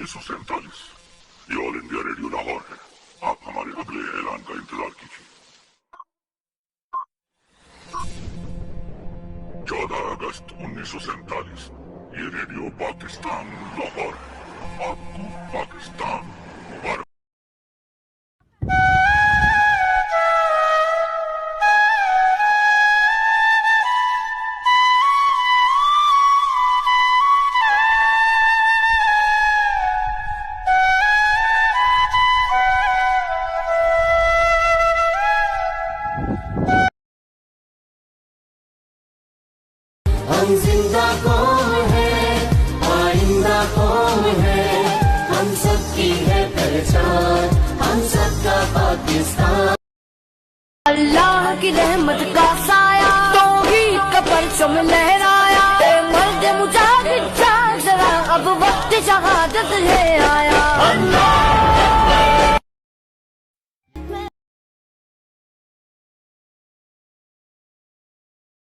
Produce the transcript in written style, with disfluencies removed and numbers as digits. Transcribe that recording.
1947। ये all India radio Lahore है। आप हमारे अगले ऐलान का इंतजार कीजिए। 14 अगस्त 1947। ये रेडियो पाकिस्तान लाहौर है। आपको पाकिस्तान मुबारक। हम जिंदा कौम है, आइंदा कौम है, हम सबकी है पहचान, हम सबका पाकिस्तान। अल्लाह की रहमत का साया, तौहीद का परचम लहराया, मर्द मुजाहिद जरा अब वक्त शहादत है आया।